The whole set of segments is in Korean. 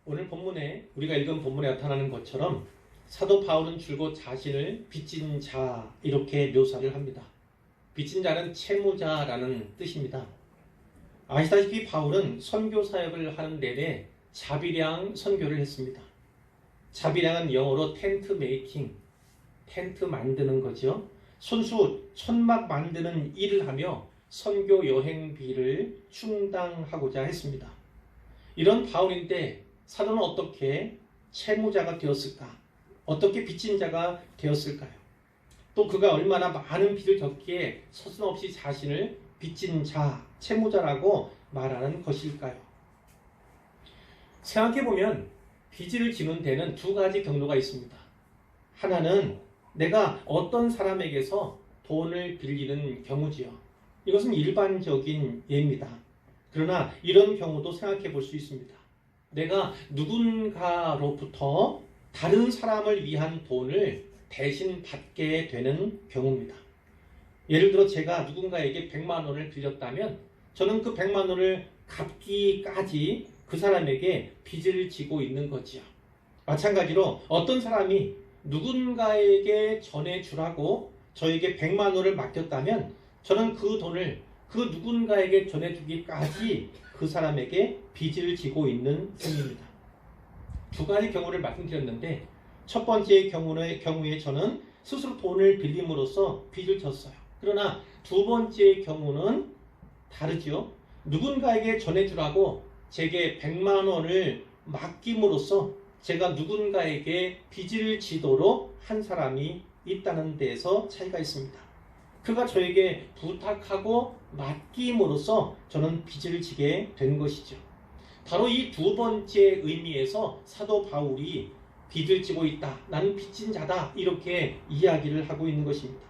오늘 본문에 우리가 읽은 본문에 나타나는 것처럼 사도 바울은 줄곧 자신을 빚진 자 이렇게 묘사를 합니다. 빚진 자는 채무자라는 뜻입니다. 아시다시피 바울은 선교 사역을 하는 내내 자비량 선교를 했습니다. 자비량은 영어로 텐트 메이킹, 텐트 만드는 거죠. 손수 천막 만드는 일을 하며 선교 여행비를 충당하고자 했습니다. 이런 바울인데 사도는 어떻게 채무자가 되었을까? 어떻게 빚진 자가 되었을까요? 또 그가 얼마나 많은 빚을 졌기에 서슴없이 자신을 빚진 자, 채무자라고 말하는 것일까요? 생각해보면 빚을 지는 데는 두 가지 경로가 있습니다. 하나는 내가 어떤 사람에게서 돈을 빌리는 경우지요. 이것은 일반적인 예입니다. 그러나 이런 경우도 생각해 볼 수 있습니다. 내가 누군가로부터 다른 사람을 위한 돈을 대신 받게 되는 경우입니다. 예를 들어 제가 누군가에게 100만 원을 빌렸다면 저는 그 100만 원을 갚기까지 그 사람에게 빚을 지고 있는 거지요. 마찬가지로 어떤 사람이 누군가에게 전해주라고 저에게 100만 원을 맡겼다면 저는 그 돈을 그 누군가에게 전해주기까지 그 사람에게 빚을 지고 있는 셈입니다. 두 가지 경우를 말씀드렸는데 첫 번째 경우에 저는 스스로 돈을 빌림으로써 빚을 졌어요. 그러나 두 번째 경우는 다르죠. 누군가에게 전해주라고 제게 100만 원을 맡김으로써 제가 누군가에게 빚을 지도록 한 사람이 있다는 데에서 차이가 있습니다. 그가 저에게 부탁하고 맡김으로써 저는 빚을 지게 된 것이죠. 바로 이 두 번째 의미에서 사도 바울이 빚을 지고 있다. 나는 빚진 자다. 이렇게 이야기를 하고 있는 것입니다.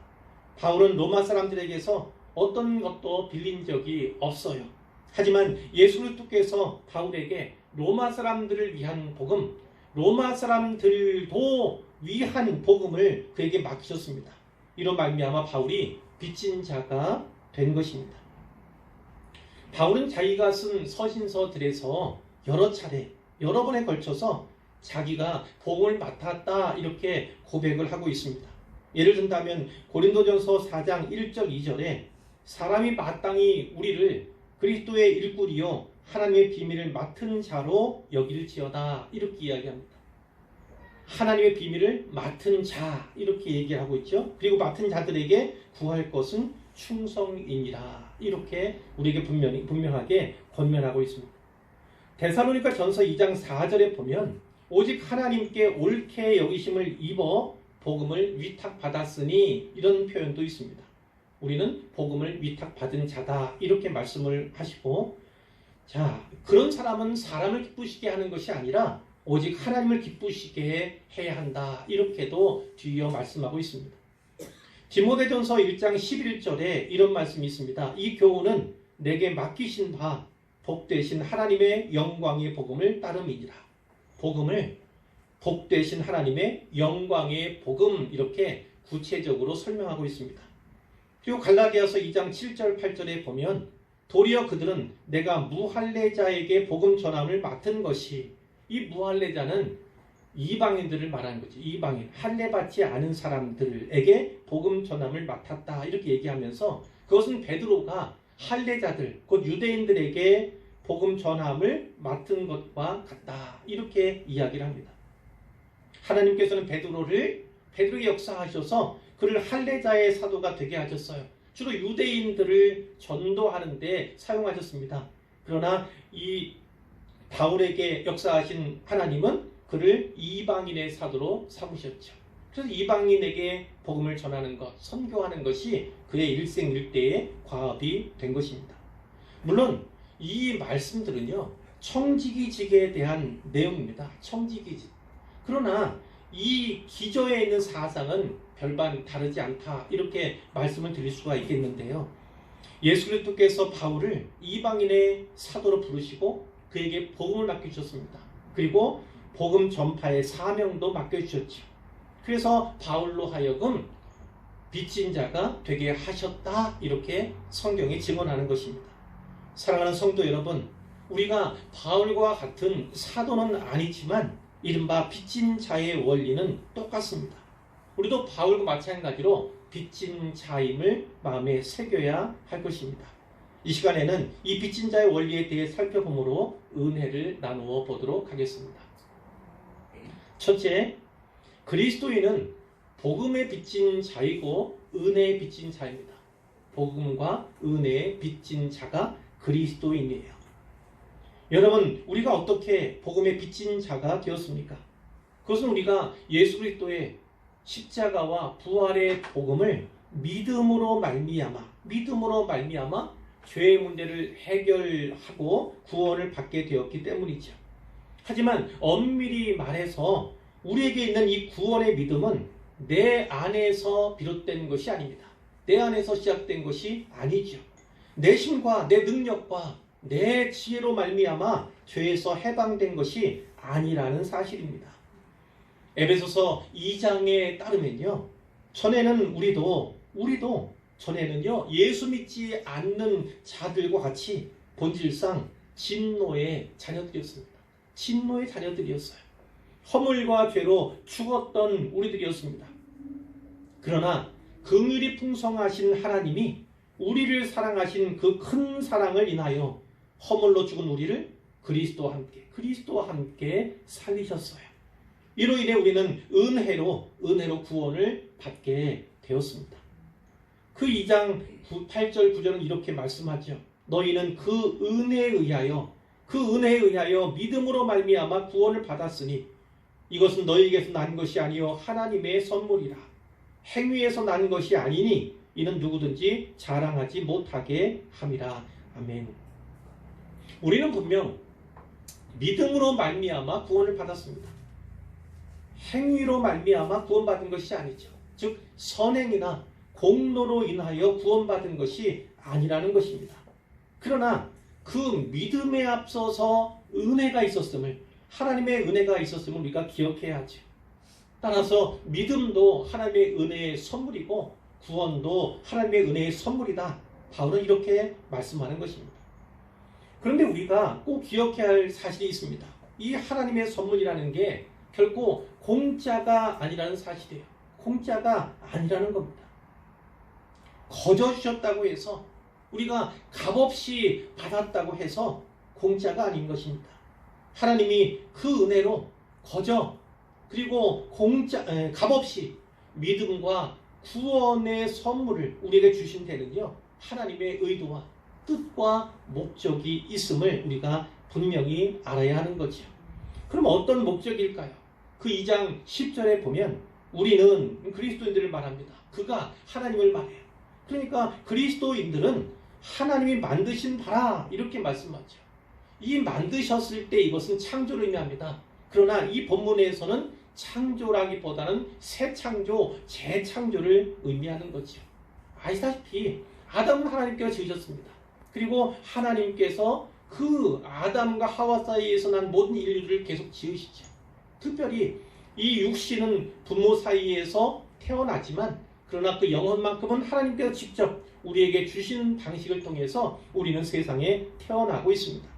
바울은 로마 사람들에게서 어떤 것도 빌린 적이 없어요. 하지만 예수 그리스도께서 바울에게 로마 사람들을 위한 복음, 로마 사람들도 위한 복음을 그에게 맡기셨습니다. 이런 말미암아 바울이 빚진 자가 된 것입니다. 바울은 자기가 쓴 서신서들에서 여러 차례, 여러 번에 걸쳐서 자기가 복음을 맡았다 이렇게 고백을 하고 있습니다. 예를 든다면 고린도전서 4장 1절 2절에 사람이 마땅히 우리를 그리스도의 일꾼이요 하나님의 비밀을 맡은 자로 여길지어다 이렇게 이야기합니다. 하나님의 비밀을 맡은 자 이렇게 얘기하고 있죠. 그리고 맡은 자들에게 구할 것은 충성이니라 이렇게 우리에게 분명하게 권면하고 있습니다. 데살로니가 전서 2장 4절에 보면 오직 하나님께 옳게 여기심을 입어 복음을 위탁받았으니 이런 표현도 있습니다. 우리는 복음을 위탁받은 자다 이렇게 말씀을 하시고 자 그런 사람은 사람을 기쁘시게 하는 것이 아니라 오직 하나님을 기쁘시게 해야 한다 이렇게도 뒤이어 말씀하고 있습니다. 디모데전서 1장 11절에 이런 말씀이 있습니다. 이 교훈은 내게 맡기신 바 복되신 하나님의 영광의 복음을 따름이니라. 복음을 복되신 하나님의 영광의 복음 이렇게 구체적으로 설명하고 있습니다. 그리고 갈라디아서 2장 7절 8절에 보면 도리어 그들은 내가 무할례자에게 복음 전함을 맡은 것이 이 무할례자는 이방인들을 말하는 거지. 이방인, 할례받지 않은 사람들에게 복음 전함을 맡았다 이렇게 얘기하면서 그것은 베드로가 할례자들, 곧 유대인들에게 복음 전함을 맡은 것과 같다 이렇게 이야기를 합니다. 하나님께서는 베드로에게 역사하셔서 그를 할례자의 사도가 되게 하셨어요. 주로 유대인들을 전도하는 데 사용하셨습니다. 그러나 이 바울에게 역사하신 하나님은 그를 이방인의 사도로 삼으셨죠. 그래서 이방인에게 복음을 전하는 것, 선교하는 것이 그의 일생일대의 과업이 된 것입니다. 물론 이 말씀들은요 청지기직에 대한 내용입니다. 청지기직. 그러나 이 기저에 있는 사상은 별반 다르지 않다 이렇게 말씀을 드릴 수가 있겠는데요. 예수 그리스도께서 바울을 이방인의 사도로 부르시고 그에게 복음을 맡겨주셨습니다. 그리고 복음 전파의 사명도 맡겨주셨죠. 그래서 바울로 하여금 빚진 자가 되게 하셨다 이렇게 성경이 증언하는 것입니다. 사랑하는 성도 여러분, 우리가 바울과 같은 사도는 아니지만 이른바 빚진 자의 원리는 똑같습니다. 우리도 바울과 마찬가지로 빚진 자임을 마음에 새겨야 할 것입니다. 이 시간에는 이 빚진 자의 원리에 대해 살펴보므로 은혜를 나누어 보도록 하겠습니다. 첫째, 그리스도인은 복음의 빚진 자이고 은혜의 빚진 자입니다. 복음과 은혜의 빚진 자가 그리스도인이에요. 여러분, 우리가 어떻게 복음의 빚진 자가 되었습니까? 그것은 우리가 예수 그리스도의 십자가와 부활의 복음을 믿음으로 말미암아 죄의 문제를 해결하고 구원을 받게 되었기 때문이죠. 하지만 엄밀히 말해서 우리에게 있는 이 구원의 믿음은 내 안에서 비롯된 것이 아닙니다. 내 안에서 시작된 것이 아니죠. 내 힘과 내 능력과 내 지혜로 말미암아 죄에서 해방된 것이 아니라는 사실입니다. 에베소서 2장에 따르면요, 전에는 우리도 전에는요 예수 믿지 않는 자들과 같이 본질상 진노의 자녀들이었습니다. 진노의 자녀들이었어요. 허물과 죄로 죽었던 우리들이었습니다. 그러나 긍휼이 풍성하신 하나님이 우리를 사랑하신 그 큰 사랑을 인하여 허물로 죽은 우리를 그리스도와 함께 살리셨어요. 이로 인해 우리는 은혜로 구원을 받게 되었습니다. 그 2장 8절 9절은 이렇게 말씀하죠. 너희는 그 은혜에 의하여 믿음으로 말미암아 구원을 받았으니 이것은 너희에게서 난 것이 아니요 하나님의 선물이라. 행위에서 난 것이 아니니 이는 누구든지 자랑하지 못하게 함이라. 아멘. 우리는 분명 믿음으로 말미암아 구원을 받았습니다. 행위로 말미암아 구원받은 것이 아니죠. 즉 선행이나 공로로 인하여 구원받은 것이 아니라는 것입니다. 그러나 그 믿음에 앞서서 은혜가 있었음을, 하나님의 은혜가 있었음을 우리가 기억해야 하죠. 따라서 믿음도 하나님의 은혜의 선물이고 구원도 하나님의 은혜의 선물이다. 바울은 이렇게 말씀하는 것입니다. 그런데 우리가 꼭 기억해야 할 사실이 있습니다. 이 하나님의 선물이라는 게 결코 공짜가 아니라는 사실이에요. 공짜가 아니라는 겁니다. 거저 주셨다고 해서, 우리가 값없이 받았다고 해서 공짜가 아닌 것입니다. 하나님이 그 은혜로 거저 그리고 값없이 믿음과 구원의 선물을 우리에게 주신 데는요, 하나님의 의도와 뜻과 목적이 있음을 우리가 분명히 알아야 하는 거죠. 그럼 어떤 목적일까요? 그 2장 10절에 보면 우리는 그리스도인들을 말합니다. 그가 하나님을 말해요. 그러니까 그리스도인들은 하나님이 만드신 바라 이렇게 말씀하죠. 이 만드셨을 때 이것은 창조를 의미합니다. 그러나 이 본문에서는 창조라기보다는 새 창조, 재창조를 의미하는 거죠. 아시다시피 아담은 하나님께서 지으셨습니다. 그리고 하나님께서 그 아담과 하와 사이에서 난 모든 인류를 계속 지으시죠. 특별히 이 육신은 부모 사이에서 태어나지만 그러나 그 영혼만큼은 하나님께서 직접 우리에게 주신 방식을 통해서 우리는 세상에 태어나고 있습니다.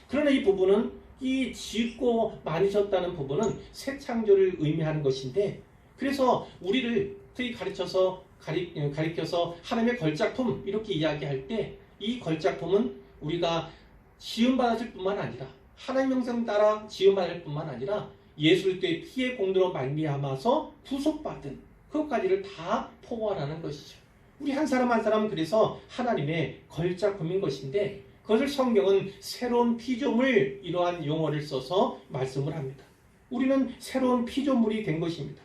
그러나 이 부분은, 이 짓고 만드셨다는 부분은 새 창조를 의미하는 것인데, 그래서 우리를 특히 가리켜서 하나님의 걸작품 이렇게 이야기할 때 이 걸작품은 우리가 지음받았을 뿐만 아니라 하나님 형상 따라 지음받을 뿐만 아니라 예수 그리스도의 피의 공로로 말미암아서 구속받은 그것까지를 다 포괄하는 것이죠. 우리 한 사람 한 사람은 그래서 하나님의 걸작품인 것인데, 그것을 성경은 새로운 피조물, 이러한 용어를 써서 말씀을 합니다. 우리는 새로운 피조물이 된 것입니다.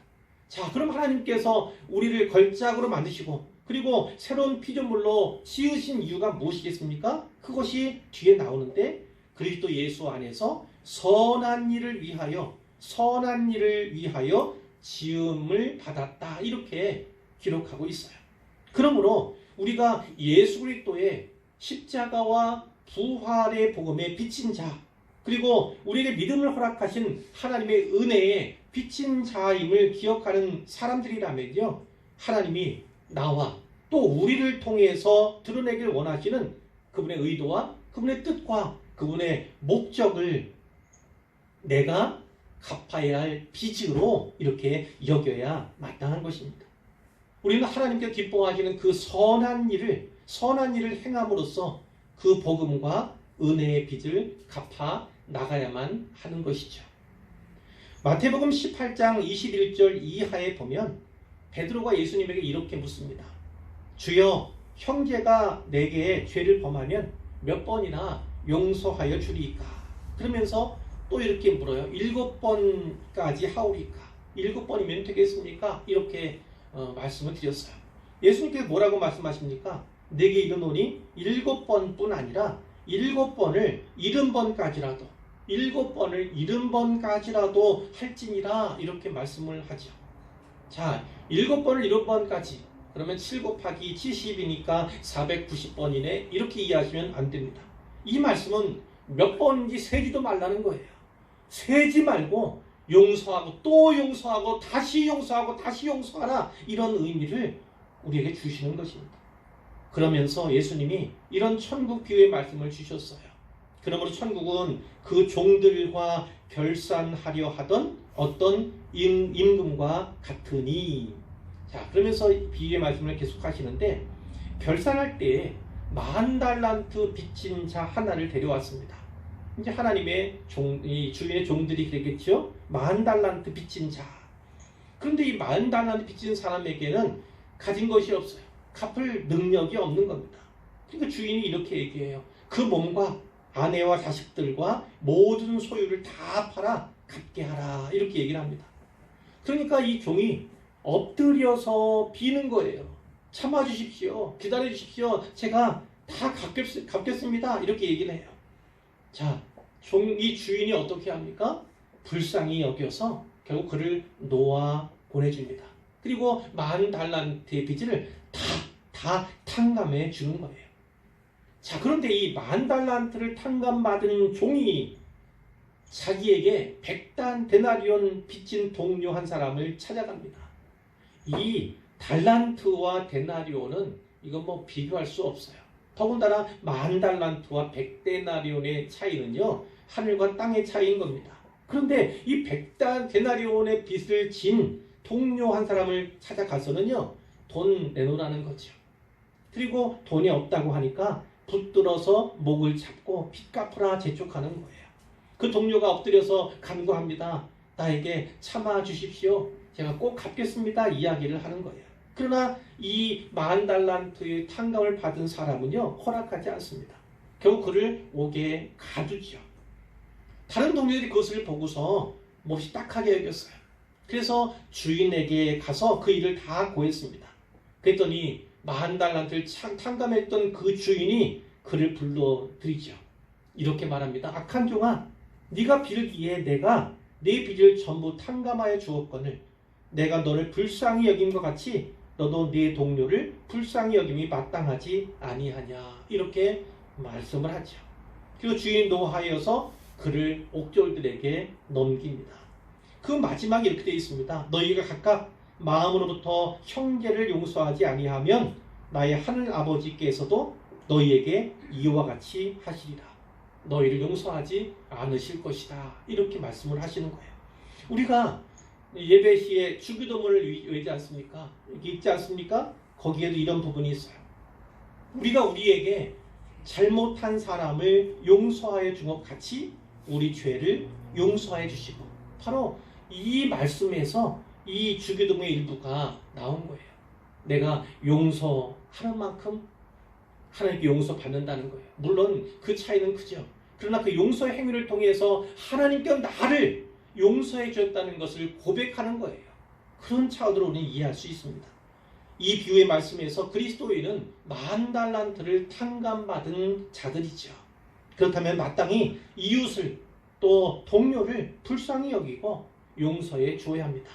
자, 그럼 하나님께서 우리를 걸작으로 만드시고 그리고 새로운 피조물로 지으신 이유가 무엇이겠습니까? 그것이 뒤에 나오는데, 그리스도 예수 안에서 선한 일을 위하여 지음을 받았다, 이렇게 기록하고 있어요. 그러므로 우리가 예수 그리스도의 십자가와 부활의 복음에 비친 자, 그리고 우리에게 믿음을 허락하신 하나님의 은혜에 비친 자임을 기억하는 사람들이라면요, 하나님이 나와 또 우리를 통해서 드러내길 원하시는 그분의 의도와 그분의 뜻과 그분의 목적을 내가 갚아야 할 빚으로 이렇게 여겨야 마땅한 것입니다. 우리는 하나님께 기뻐하시는 그 선한 일을 행함으로써 그 복음과 은혜의 빚을 갚아 나가야만 하는 것이죠. 마태복음 18장 21절 이하에 보면 베드로가 예수님에게 이렇게 묻습니다. 주여, 형제가 내게 죄를 범하면 몇 번이나 용서하여 주리이까? 그러면서 또 이렇게 물어요. 7번까지 하오리까? 7번이면 되겠습니까? 이렇게 말씀을 드렸어요. 예수님께서 뭐라고 말씀하십니까? 내게 이르노니 7번뿐 아니라 7번을 70번까지라도 7번을 70번까지라도 할지니라 이렇게 말씀을 하죠. 자, 7번을 7번까지 그러면 7 곱하기 70이니까 490번이네 이렇게 이해하시면 안 됩니다. 이 말씀은 몇 번인지 세지도 말라는 거예요. 세지 말고 용서하고 또 용서하고 다시 용서하고 다시 용서하라 이런 의미를 우리에게 주시는 것입니다. 그러면서 예수님이 이런 천국 비유의 말씀을 주셨어요. 그러므로 천국은 그 종들과 결산하려 하던 어떤 임금과 같으니. 자, 그러면서 비유의 말씀을 계속 하시는데 결산할 때 10,000달란트 빚진 자 하나를 데려왔습니다. 이제 하나님의 이 주인의 종들이 그랬겠죠. 10,000달란트 빚진 자. 그런데 이 10,000달란트 빚진 사람에게는 가진 것이 없어요. 갚을 능력이 없는 겁니다. 그러니까 주인이 이렇게 얘기해요. 그 몸과 아내와 자식들과 모든 소유를 다 팔아 갚게 하라. 이렇게 얘기를 합니다. 그러니까 이 종이 엎드려서 비는 거예요. 참아주십시오. 기다려주십시오. 제가 다 갚겠습니다. 이렇게 얘기를 해요. 자, 이 주인이 어떻게 합니까? 불쌍히 여겨서 결국 그를 놓아 보내줍니다. 그리고 10,000달란트의 빚을 다 탕감해 주는 거예요. 자, 그런데 이 10,000달란트를 탕감받은 종이 자기에게 100데나리온 빚진 동료 한 사람을 찾아갑니다. 이 달란트와 데나리온은 이건 뭐 비교할 수 없어요. 더군다나 10,000달란트와 100데나리온의 차이는요, 하늘과 땅의 차이인 겁니다. 그런데 이 100데나리온의 빚을 진 동료 한 사람을 찾아가서는요, 돈 내놓으라는 거죠. 그리고 돈이 없다고 하니까 붙들어서 목을 잡고 빚 갚으라 재촉하는 거예요. 그 동료가 엎드려서 간구합니다. 나에게 참아 주십시오. 제가 꼭 갚겠습니다. 이야기를 하는 거예요. 그러나 이 10,000달란트의 탕감을 받은 사람은요, 허락하지 않습니다. 결국 그를 옥에 가두죠. 다른 동료들이 그것을 보고서 몹시 딱하게 여겼어요. 그래서 주인에게 가서 그 일을 다 고했습니다. 그랬더니 10,000달란트를 탕감했던 그 주인이 그를 불러들이죠. 이렇게 말합니다. 악한 종아, 네가 빌기에 내가 네 빚을 전부 탕감하여 주었거늘 내가 너를 불쌍히 여긴 것 같이 너도 네 동료를 불쌍히 여김이 마땅하지 아니하냐. 이렇게 말씀을 하죠. 그리고 주인이 노하여서 그를 옥졸들에게 넘깁니다. 그 마지막에 이렇게 되어 있습니다. 너희가 각각 마음으로부터 형제를 용서하지 아니하면 나의 하늘 아버지께서도 너희에게 이와 같이 하시리라. 너희를 용서하지 않으실 것이다. 이렇게 말씀을 하시는 거예요. 우리가 예배 시에 주기도문을 외지 않습니까? 이렇게 읽지 않습니까? 거기에도 이런 부분이 있어요. 우리가 우리에게 잘못한 사람을 용서하여 준 것 같이 우리 죄를 용서해 주시고, 바로 이 말씀에서 이 주기도문의 일부가 나온 거예요. 내가 용서하는 만큼 하나님께 용서받는다는 거예요. 물론 그 차이는 크죠. 그러나 그 용서의 행위를 통해서 하나님께 나를 용서해 주셨다는 것을 고백하는 거예요. 그런 차원으로 우리는 이해할 수 있습니다. 이 비유의 말씀에서 그리스도인은 10,000달란트를 탕감받은 자들이죠. 그렇다면 마땅히 이웃을 또 동료를 불쌍히 여기고 용서해 주어야 합니다.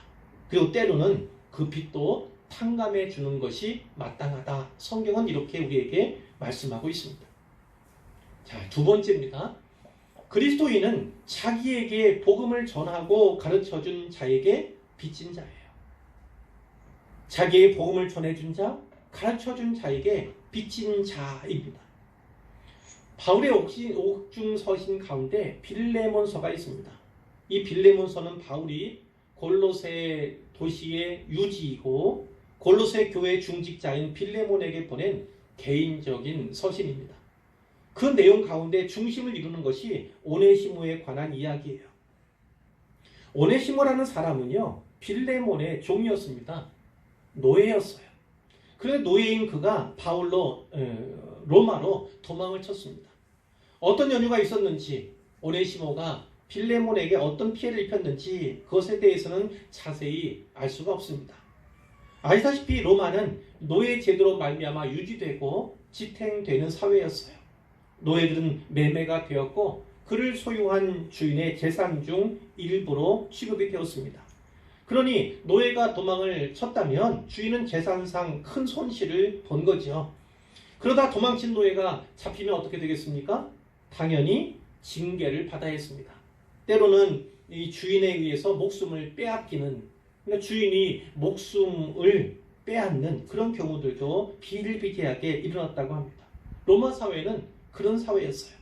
그리고 때로는 그 빚도 탕감해 주는 것이 마땅하다. 성경은 이렇게 우리에게 말씀하고 있습니다. 자, 두 번째입니다. 그리스도인은 자기에게 복음을 전하고 가르쳐준 자에게 빚진 자예요. 자기의 복음을 전해준 자, 가르쳐준 자에게 빚진 자입니다. 바울의 옥중서신 가운데 빌레몬서가 있습니다. 이 빌레몬서는 바울이 골로새 도시의 유지이고 골로새 교회 중직자인 빌레몬에게 보낸 개인적인 서신입니다. 그 내용 가운데 중심을 이루는 것이 오네시모에 관한 이야기예요. 오네시모라는 사람은요, 빌레몬의 종이었습니다. 노예였어요. 그런데 노예인 그가 로마로 도망을 쳤습니다. 어떤 연유가 있었는지, 오네시모가 빌레몬에게 어떤 피해를 입혔는지 그것에 대해서는 자세히 알 수가 없습니다. 아시다시피 로마는 노예 제도로 말미암아 유지되고 지탱되는 사회였어요. 노예들은 매매가 되었고 그를 소유한 주인의 재산 중 일부로 취급이 되었습니다. 그러니 노예가 도망을 쳤다면 주인은 재산상 큰 손실을 본 거죠. 그러다 도망친 노예가 잡히면 어떻게 되겠습니까? 당연히 징계를 받아야 했습니다. 때로는 이 주인에 의해서 목숨을 빼앗기는, 그러니까 주인이 목숨을 빼앗는 그런 경우들도 비일비재하게 일어났다고 합니다. 로마 사회는 그런 사회였어요.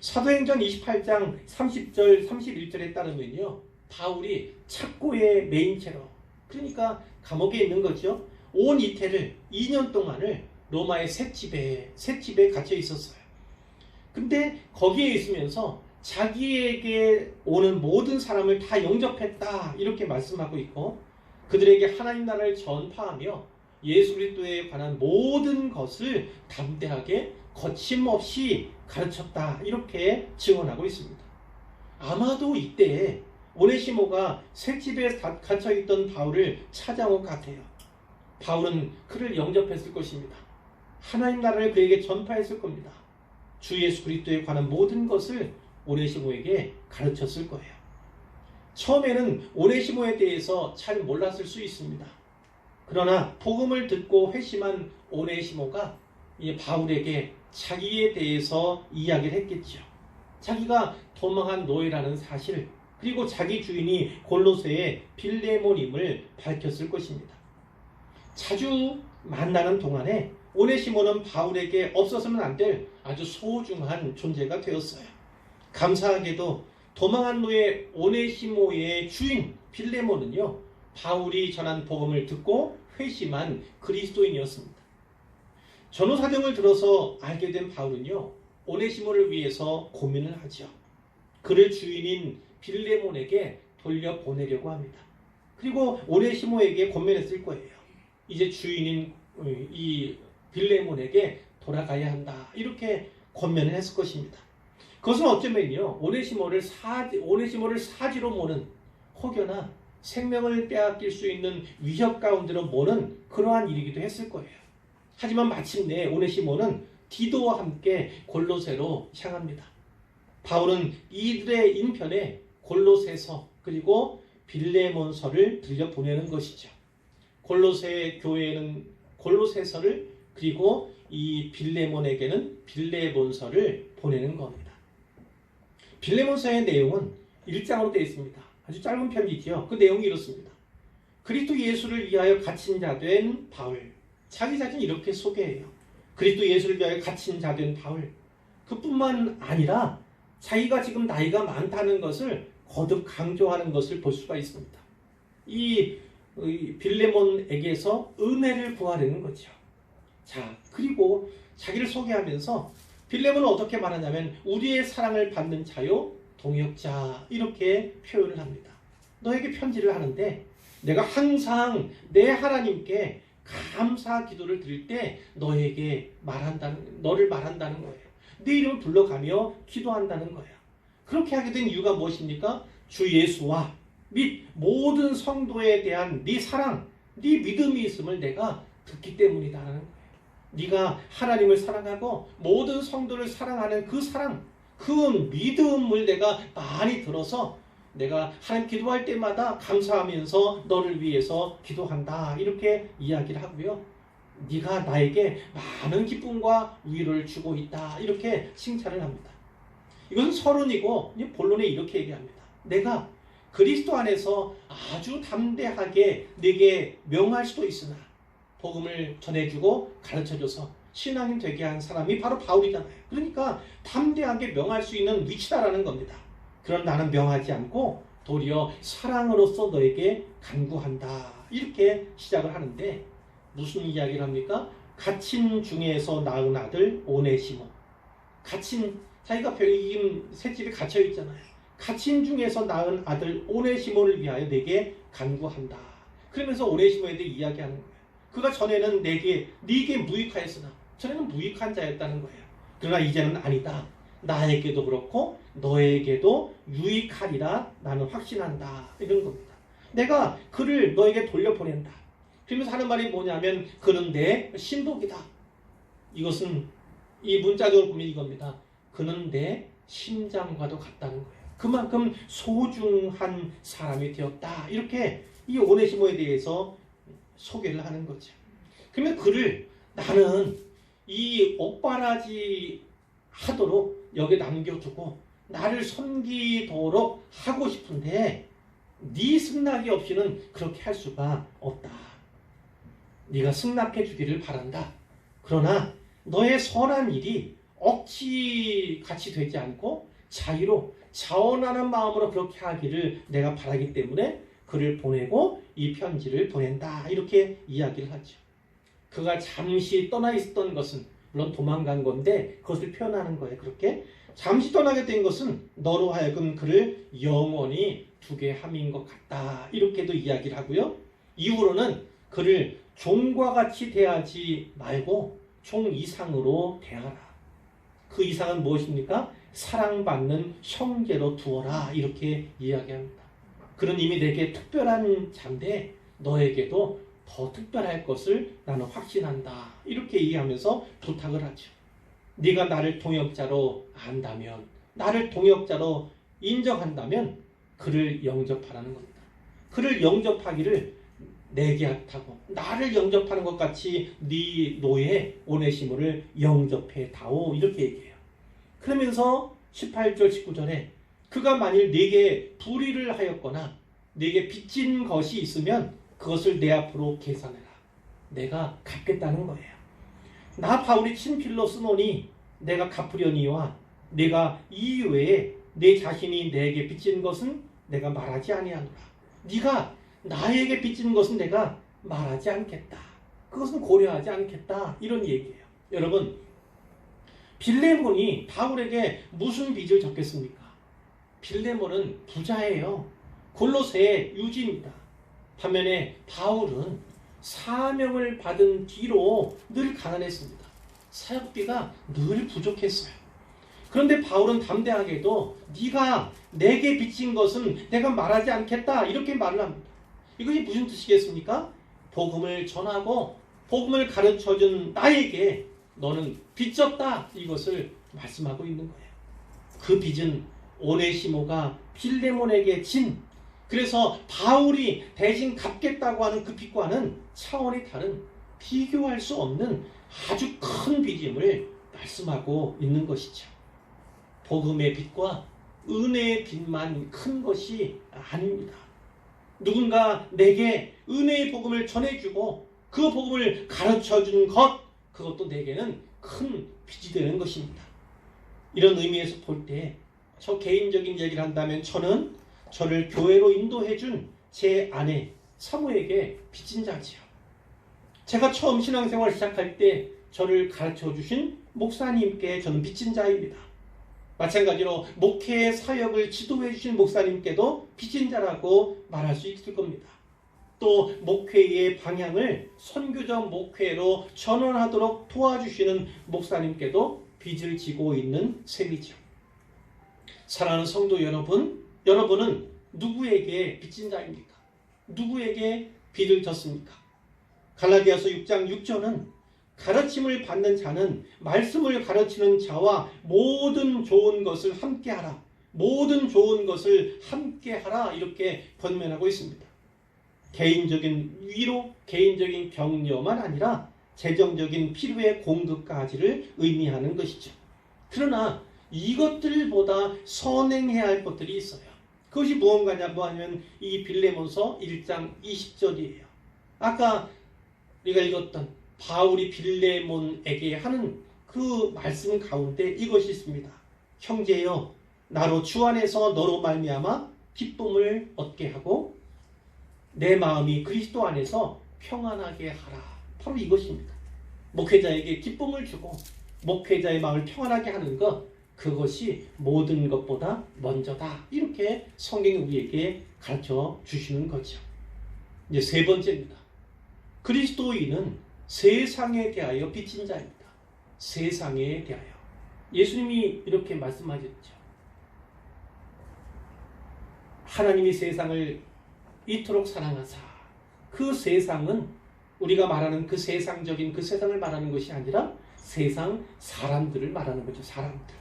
사도행전 28장 30절 31절에 따르면요, 바울이 착고의 메인체로, 그러니까 감옥에 있는 거죠. 온 이태를 2년 동안을 로마의 셋집에 갇혀 있었어요. 근데 거기에 있으면서 자기에게 오는 모든 사람을 다 영접했다 이렇게 말씀하고 있고, 그들에게 하나님 나라를 전파하며 예수 그리스도에 관한 모든 것을 담대하게 거침없이 가르쳤다 이렇게 증언하고 있습니다. 아마도 이때 오네시모가 셋집에 갇혀있던 바울을 찾아온 것 같아요. 바울은 그를 영접했을 것입니다. 하나님 나라를 그에게 전파했을 겁니다. 주 예수 그리스도에 관한 모든 것을 오네시모에게 가르쳤을 거예요. 처음에는 오네시모에 대해서 잘 몰랐을 수 있습니다. 그러나 복음을 듣고 회심한 오네시모가 바울에게 자기에 대해서 이야기를 했겠죠. 자기가 도망한 노예라는 사실, 그리고 자기 주인이 골로새의 빌레몬임을 밝혔을 것입니다. 자주 만나는 동안에 오네시모는 바울에게 없어서는 안 될 아주 소중한 존재가 되었어요. 감사하게도 도망한 노예 오네시모의 주인 빌레몬은요, 바울이 전한 복음을 듣고 회심한 그리스도인이었습니다. 전후 사정을 들어서 알게 된 바울은요, 오네시모를 위해서 고민을 하죠. 그를 주인인 빌레몬에게 돌려보내려고 합니다. 그리고 오네시모에게 권면했을 거예요. 이제 주인인 이 빌레몬에게 돌아가야 한다 이렇게 권면을 했을 것입니다. 그것은 어쩌면요, 오네시모를 사지로 모는, 혹여나 생명을 빼앗길 수 있는 위협 가운데로 모는 그러한 일이기도 했을 거예요. 하지만 마침내 오네시모는 디도와 함께 골로새로 향합니다. 바울은 이들의 인편에 골로새서 그리고 빌레몬서를 들려보내는 것이죠. 골로새 교회는 골로새서를, 그리고 이 빌레몬에게는 빌레몬서를 보내는 겁니다. 빌레몬서의 내용은 1장으로 되어 있습니다. 아주 짧은 편이죠. 그 내용이 이렇습니다. 그리스도 예수를 위하여 갇힌 자 된 바울. 자기 자신 이렇게 소개해요. 그리스도 예수를 위하여 갇힌 자 된 바울. 그뿐만 아니라 자기가 지금 나이가 많다는 것을 거듭 강조하는 것을 볼 수가 있습니다. 이 빌레몬에게서 은혜를 구하려는 거죠. 자, 그리고 자기를 소개하면서 빌레몬은 어떻게 말하냐면 우리의 사랑을 받는 자요 동역자 이렇게 표현을 합니다. 너에게 편지를 하는데 내가 항상 내 하나님께 감사 기도를 드릴 때 너를 말한다는 거예요. 네 이름을 불러가며 기도한다는 거예요. 그렇게 하게 된 이유가 무엇입니까? 주 예수와 및 모든 성도에 대한 네 사랑, 네 믿음이 있음을 내가 듣기 때문이다라는 거예요. 네가 하나님을 사랑하고 모든 성도를 사랑하는 그 사랑, 그 믿음을 내가 많이 들어서 내가 하나님 기도할 때마다 감사하면서 너를 위해서 기도한다 이렇게 이야기를 하고요. 네가 나에게 많은 기쁨과 위로를 주고 있다 이렇게 칭찬을 합니다. 이건 서론이고 본론에 이렇게 얘기합니다. 내가 그리스도 안에서 아주 담대하게 네게 명할 수도 있으나 복음을 전해주고 가르쳐줘서 신앙인 되게 한 사람이 바로 바울이잖아요. 그러니까 담대하게 명할 수 있는 위치다라는 겁니다. 그런 나는 명하지 않고 도리어 사랑으로서 너에게 간구한다. 이렇게 시작을 하는데 무슨 이야기를 합니까? 갇힌 중에서 낳은 아들 오네시모. 자기가 지금 셋집에 갇혀 있잖아요. 갇힌 중에서 낳은 아들 오네시모를 위하여 내게 간구한다. 그러면서 오네시모에 대해 이야기하는 거예요. 그가 전에는 네게 무익하였으나 전에는 무익한 자였다는 거예요. 그러나 이제는 아니다. 나에게도 그렇고 너에게도 유익하리라 나는 확신한다. 이런 겁니다. 내가 그를 너에게 돌려보낸다. 그러면서 하는 말이 뭐냐면 그는 내 신복이다. 이것은 이 문자적으로 보면 이겁니다. 그는 내 심장과도 같다는 거예요. 그만큼 소중한 사람이 되었다. 이렇게 이 오네시모에 대해서 소개를 하는 거죠. 그러면 그를 나는 이 옥바라지 하도록 여기 남겨두고 나를 섬기도록 하고 싶은데 네 승낙이 없이는 그렇게 할 수가 없다. 네가 승낙해 주기를 바란다. 그러나 너의 선한 일이 억지같이 되지 않고 자유로 자원하는 마음으로 그렇게 하기를 내가 바라기 때문에 그를 보내고 이 편지를 보낸다. 이렇게 이야기를 하죠. 그가 잠시 떠나 있었던 것은 물론 도망간 건데 그것을 표현하는 거예요. 그렇게 잠시 떠나게 된 것은 너로 하여금 그를 영원히 두게 함인 것 같다. 이렇게도 이야기를 하고요. 이후로는 그를 종과 같이 대하지 말고 종 이상으로 대하라. 그 이상은 무엇입니까? 사랑받는 형제로 두어라. 이렇게 이야기합니다. 그는 이미 내게 특별한 자인데 너에게도 더 특별할 것을 나는 확신한다. 이렇게 이해하면서 부탁을 하죠. 네가 나를 동역자로 안다면, 나를 동역자로 인정한다면 그를 영접하라는 겁니다. 그를 영접하기를 내게 하고 나를 영접하는 것 같이 네 노예 오네시모를 영접해 다오. 이렇게 얘기해요. 그러면서 18절 19절에 그가 만일 네게 불의를 하였거나 네게 빚진 것이 있으면 그것을 내 앞으로 계산해라. 내가 갚겠다는 거예요. 나 바울이 친필로 쓰노니 내가 갚으려니와 내가 이외에 내 자신이 내게 빚진 것은 내가 말하지 아니하노라. 네가 나에게 빚진 것은 내가 말하지 않겠다. 그것은 고려하지 않겠다. 이런 얘기예요. 여러분, 빌레몬이 바울에게 무슨 빚을 졌겠습니까? 빌레몬은 부자예요. 골로새의 유지입니다. 반면에 바울은 사명을 받은 뒤로 늘 가난했습니다. 사역비가 늘 부족했어요. 그런데 바울은 담대하게도 네가 내게 빚진 것은 내가 말하지 않겠다. 이렇게 말을 합니다. 이것이 무슨 뜻이겠습니까? 복음을 전하고 복음을 가르쳐준 나에게 너는 빚졌다. 이것을 말씀하고 있는 거예요. 그 빚은 오네시모가 빌레몬에게 진, 그래서 바울이 대신 갚겠다고 하는 그 빚과는 차원이 다른 비교할 수 없는 아주 큰 빚임을 말씀하고 있는 것이죠. 복음의 빚과 은혜의 빚만 큰 것이 아닙니다. 누군가 내게 은혜의 복음을 전해주고 그 복음을 가르쳐준 것, 그것도 내게는 큰 빚이 되는 것입니다. 이런 의미에서 볼 때 저 개인적인 얘기를 한다면 저를 교회로 인도해준 제 아내 사모에게 빚진 자지요. 제가 처음 신앙생활을 시작할 때 저를 가르쳐주신 목사님께 저는 빚진 자입니다. 마찬가지로 목회 사역을 지도해 주신 목사님께도 빚진 자라고 말할 수 있을 겁니다. 또 목회의 방향을 선교적 목회로 전환하도록 도와주시는 목사님께도 빚을 지고 있는 셈이죠. 사랑하는 성도 여러분, 여러분은 누구에게 빚진 자입니까? 누구에게 빚을 졌습니까? 갈라디아서 6장 6절은 가르침을 받는 자는 말씀을 가르치는 자와 모든 좋은 것을 함께하라. 모든 좋은 것을 함께하라. 이렇게 권면하고 있습니다. 개인적인 위로, 개인적인 격려만 아니라 재정적인 필요의 공급까지를 의미하는 것이죠. 그러나 이것들보다 선행해야 할 것들이 있어요. 그것이 무언가냐고 하면 이 빌레몬서 1장 20절이에요. 아까 우리가 읽었던 바울이 빌레몬에게 하는 그 말씀 가운데 이것이 있습니다. 형제여, 나로 주 안에서 너로 말미암아 기쁨을 얻게 하고 내 마음이 그리스도 안에서 평안하게 하라. 바로 이것입니다. 목회자에게 기쁨을 주고 목회자의 마음을 평안하게 하는 것, 그것이 모든 것보다 먼저다. 이렇게 성경이 우리에게 가르쳐 주시는 거죠. 이제 세 번째입니다. 그리스도인은 세상에 대하여 빚진 자입니다. 세상에 대하여. 예수님이 이렇게 말씀하셨죠. 하나님이 세상을 이토록 사랑하사. 그 세상은 우리가 말하는 그 세상적인 그 세상을 말하는 것이 아니라 세상 사람들을 말하는 거죠. 사람들.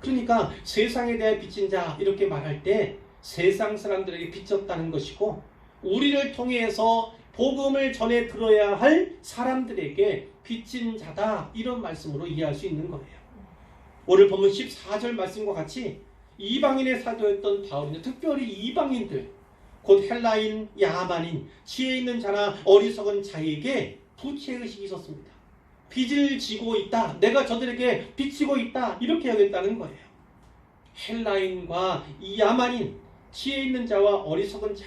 그러니까 세상에 대해 빚진 자 이렇게 말할 때 세상 사람들에게 빚졌다는 것이고, 우리를 통해서 복음을 전해 들어야 할 사람들에게 빚진 자다, 이런 말씀으로 이해할 수 있는 거예요. 오늘 본문 14절 말씀과 같이 이방인의 사도였던 바울은 특별히 이방인들, 곧 헬라인, 야만인, 지혜 있는 자나 어리석은 자에게 부채의식이 있었습니다. 빚을 지고 있다, 내가 저들에게 빚지고 있다, 이렇게 여겼다는 거예요. 헬라인과 이 야만인, 지혜 있는 자와 어리석은 자,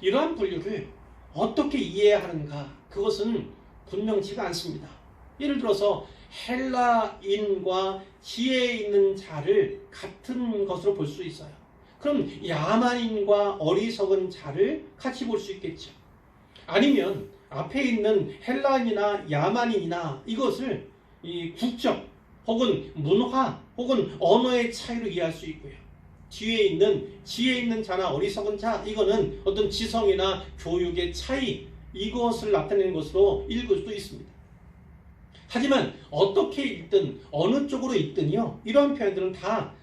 이러한 분류를 어떻게 이해해야 하는가, 그것은 분명치가 않습니다. 예를 들어서 헬라인과 지혜 있는 자를 같은 것으로 볼 수 있어요. 그럼 야만인과 어리석은 자를 같이 볼 수 있겠죠. 아니면 앞에 있는 헬라인이나 야만인이나 이것을 이 국적 혹은 문화 혹은 언어의 차이로 이해할 수 있고요. 뒤에 있는 지혜 있는 자나 어리석은 자, 이거는 어떤 지성이나 교육의 차이, 이것을 나타내는 것으로 읽을 수도 있습니다. 하지만 어떻게 읽든 어느 쪽으로 읽든요, 이러한 표현들은 다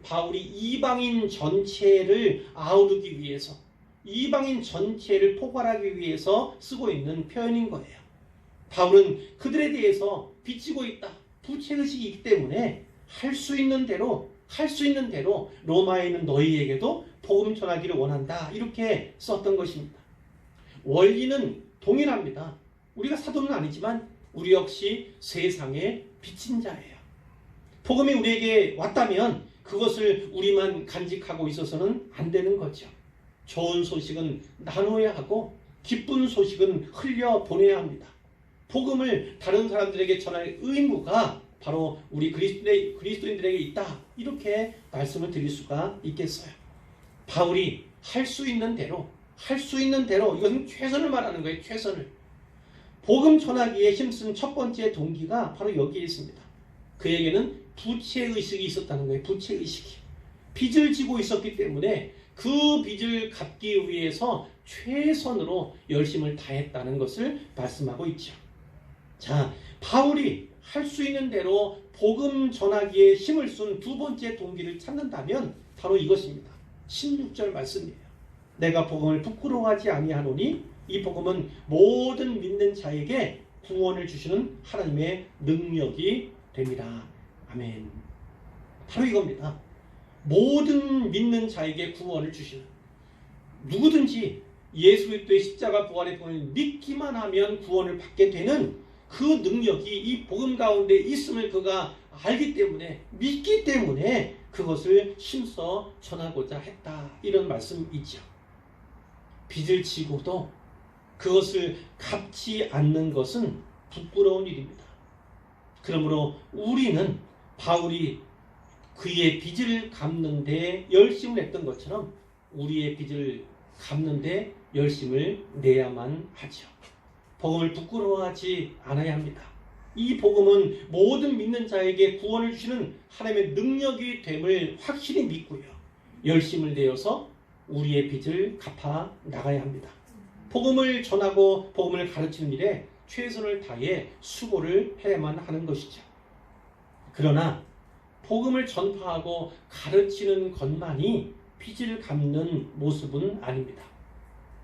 바울이 이방인 전체를 아우르기 위해서, 이방인 전체를 포괄하기 위해서 쓰고 있는 표현인 거예요. 바울은 그들에 대해서 빚지고 있다, 부채의식이 있기 때문에 할 수 있는 대로 로마에 있는 너희에게도 복음 전하기를 원한다, 이렇게 썼던 것입니다. 원리는 동일합니다. 우리가 사도는 아니지만 우리 역시 세상에 빚진 자예요. 복음이 우리에게 왔다면 그것을 우리만 간직하고 있어서는 안 되는 거죠. 좋은 소식은 나눠야 하고 기쁜 소식은 흘려보내야 합니다. 복음을 다른 사람들에게 전할 의무가 바로 우리 그리스도인들에게 있다, 이렇게 말씀을 드릴 수가 있겠어요. 바울이 할 수 있는 대로, 이것은 최선을 말하는 거예요. 최선을. 복음 전하기에 힘쓴 첫 번째 동기가 바로 여기에 있습니다. 그에게는 부채의식이 있었다는 거예요. 부채의식이. 빚을 지고 있었기 때문에 그 빚을 갚기 위해서 최선으로 열심을 다했다는 것을 말씀하고 있죠. 자, 바울이 할 수 있는 대로 복음 전하기에 힘을 쓴 두 번째 동기를 찾는다면 바로 이것입니다. 16절 말씀이에요. 내가 복음을 부끄러워하지 아니하노니 이 복음은 모든 믿는 자에게 구원을 주시는 하나님의 능력이 됩니다. 아멘. 바로 이겁니다. 모든 믿는 자에게 구원을 주시는, 누구든지 예수 그리스도의 십자가 부활의 복음을 믿기만 하면 구원을 받게 되는 그 능력이 이 복음 가운데 있음을 그가 알기 때문에, 믿기 때문에 그것을 힘써 전하고자 했다, 이런 말씀이죠. 빚을 지고도 그것을 갚지 않는 것은 부끄러운 일입니다. 그러므로 우리는 바울이 그의 빚을 갚는 데 열심을 했던 것처럼 우리의 빚을 갚는 데 열심을 내야만 하죠. 복음을 부끄러워하지 않아야 합니다. 이 복음은 모든 믿는 자에게 구원을 주시는 하나님의 능력이 됨을 확실히 믿고요, 열심을 내어서 우리의 빚을 갚아 나가야 합니다. 복음을 전하고 복음을 가르치는 일에 최선을 다해 수고를 해야만 하는 것이죠. 그러나 복음을 전파하고 가르치는 것만이 빚을 갚는 모습은 아닙니다.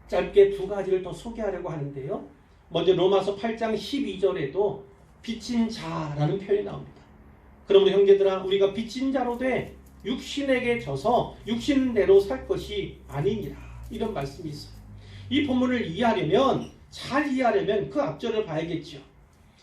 짧게 두 가지를 더 소개하려고 하는데요. 먼저 로마서 8장 12절에도 빚진 자라는 표현이 나옵니다. 그러므로 형제들아, 우리가 빚진 자로 돼 육신에게 져서 육신대로 살 것이 아니니라, 이런 말씀이 있어요. 이 본문을 이해하려면, 잘 이해하려면 그 앞절을 봐야겠죠.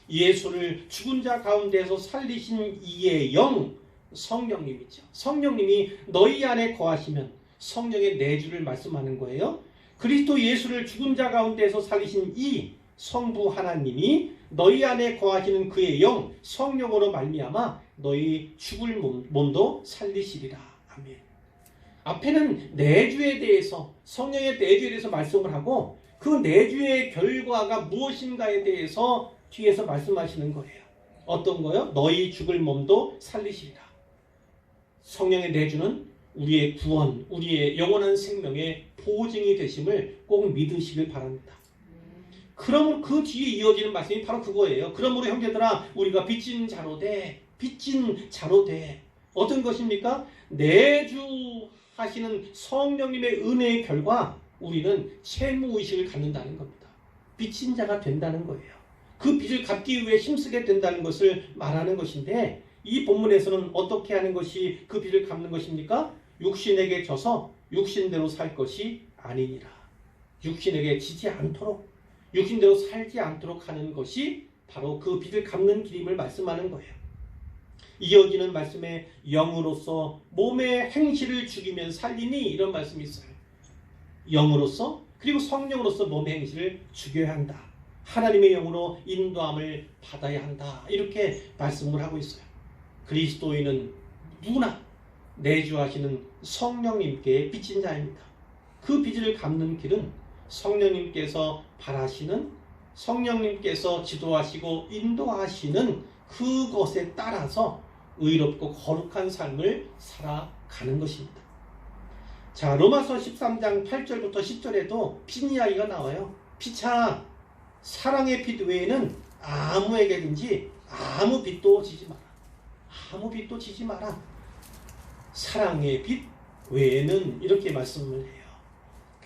예수를 죽은 자 가운데서 살리신 이의 영, 성령님이죠. 성령님이 너희 안에 거하시면 성령의 내주를 말씀하는 거예요. 그리스도 예수를 죽은 자 가운데서 살리신 이 성부 하나님이 너희 안에 거하시는 그의 영, 성령으로 말미암아 너희 죽을 몸도 살리시리라. 아멘. 앞에는 내주에 대해서, 성령의 내주에 대해서 말씀을 하고 그 내주의 결과가 무엇인가에 대해서 뒤에서 말씀하시는 거예요. 어떤 거요? 너희 죽을 몸도 살리시리라. 성령의 내주는 우리의 구원, 우리의 영원한 생명의 보증이 되심을 꼭 믿으시길 바랍니다. 그러므로 그 뒤에 이어지는 말씀이 바로 그거예요. 그러므로 형제들아 우리가 빚진 자로 돼. 빚진 자로 돼. 어떤 것입니까? 내주하시는 성령님의 은혜의 결과 우리는 채무의식을 갖는다는 겁니다. 빚진 자가 된다는 거예요. 그 빚을 갚기 위해 힘쓰게 된다는 것을 말하는 것인데 이 본문에서는 어떻게 하는 것이 그 빚을 갚는 것입니까? 육신에게 져서 육신대로 살 것이 아니니라. 육신에게 지지 않도록, 육신대로 살지 않도록 하는 것이 바로 그 빚을 갚는 길임을 말씀하는 거예요. 이어지는 말씀에 영으로서 몸의 행실을 죽이면 살리니 이런 말씀이 있어요. 영으로서 그리고 성령으로서 몸의 행실을 죽여야 한다. 하나님의 영으로 인도함을 받아야 한다. 이렇게 말씀을 하고 있어요. 그리스도인은 누구나 내주하시는 성령님께 빚진 자입니다. 그 빚을 갚는 길은 성령님께서 바라시는, 성령님께서 지도하시고 인도하시는 그것에 따라서 의롭고 거룩한 삶을 살아가는 것입니다. 자, 로마서 13장 8절부터 10절에도 빚 이야기가 나와요. 피차 사랑의 빚 외에는 아무에게든지 아무 빚도 지지 마라. 아무 빚도 지지 마라. 사랑의 빚 외에는 이렇게 말씀을 해요.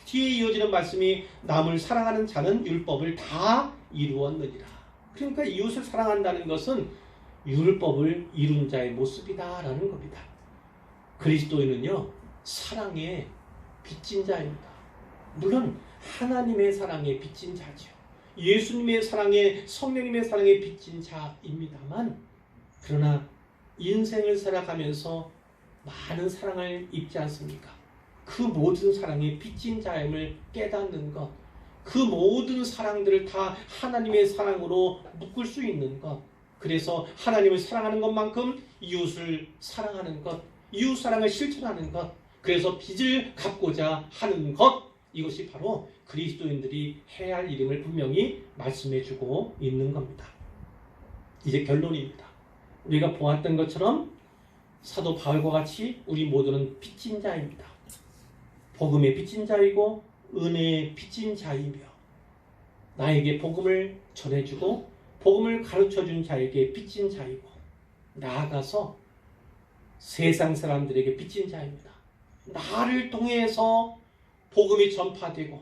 뒤에 이어지는 말씀이 남을 사랑하는 자는 율법을 다 이루었느니라. 그러니까 이웃을 사랑한다는 것은 율법을 이룬 자의 모습이다라는 겁니다. 그리스도인은요, 사랑에 빚진 자입니다. 물론 하나님의 사랑에 빚진 자죠. 예수님의 사랑에, 성령님의 사랑에 빚진 자입니다만, 그러나 인생을 살아가면서 많은 사랑을 입지 않습니까? 그 모든 사랑에 빚진 자임을 깨닫는 것, 그 모든 사랑들을 다 하나님의 사랑으로 묶을 수 있는 것, 그래서 하나님을 사랑하는 것만큼 이웃을 사랑하는 것, 이웃 사랑을 실천하는 것, 그래서 빚을 갚고자 하는 것, 이것이 바로 그리스도인들이 해야 할 일임을 분명히 말씀해주고 있는 겁니다. 이제 결론입니다. 우리가 보았던 것처럼 사도 바울과 같이 우리 모두는 빚진 자입니다. 복음의 빚진 자이고 은혜의 빚진 자이며 나에게 복음을 전해주고 복음을 가르쳐준 자에게 빚진 자이고 나아가서 세상 사람들에게 빚진 자입니다. 나를 통해서 복음이 전파되고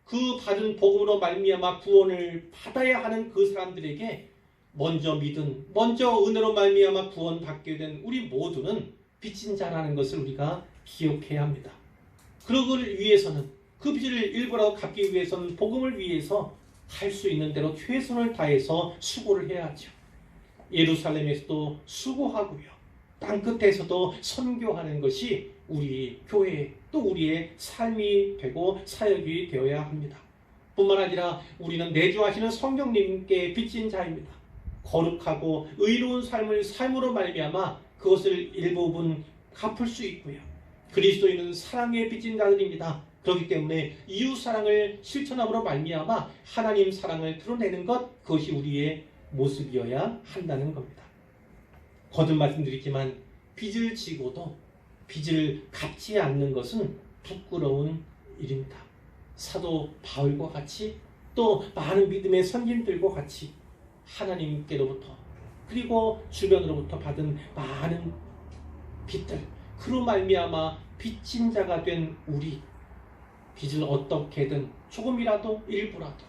그 받은 복음으로 말미암아 구원을 받아야 하는 그 사람들에게 먼저 믿은, 먼저 은혜로 말미암아 구원받게 된 우리 모두는 빚진 자라는 것을 우리가 기억해야 합니다. 그러기 위해서는 그 빚을 일부라도 갚기 위해서는 복음을 위해서 할 수 있는 대로 최선을 다해서 수고를 해야죠. 예루살렘에서도 수고하고요. 땅끝에서도 선교하는 것이 우리 교회 또 우리의 삶이 되고 사역이 되어야 합니다. 뿐만 아니라 우리는 내주하시는 성령님께 빚진 자입니다. 거룩하고 의로운 삶으로 말미암아 그것을 일부분 갚을 수 있고요. 그리스도인은 사랑에 빚진 자들입니다. 그렇기 때문에 이웃 사랑을 실천함으로 말미암아 하나님 사랑을 드러내는 것, 그것이 우리의 모습이어야 한다는 겁니다. 거듭 말씀드리지만 빚을 지고도 빚을 갚지 않는 것은 부끄러운 일입니다. 사도 바울과 같이 또 많은 믿음의 선진들과 같이 하나님께로부터 그리고 주변으로부터 받은 많은 빚들, 그로 말미암아 빚진 자가 된 우리, 빚을 어떻게든 조금이라도 일부라도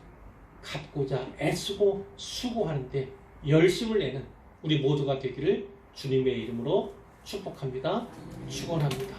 갚고자 애쓰고 수고하는데 열심을 내는 우리 모두가 되기를 주님의 이름으로 축복합니다. 축원합니다.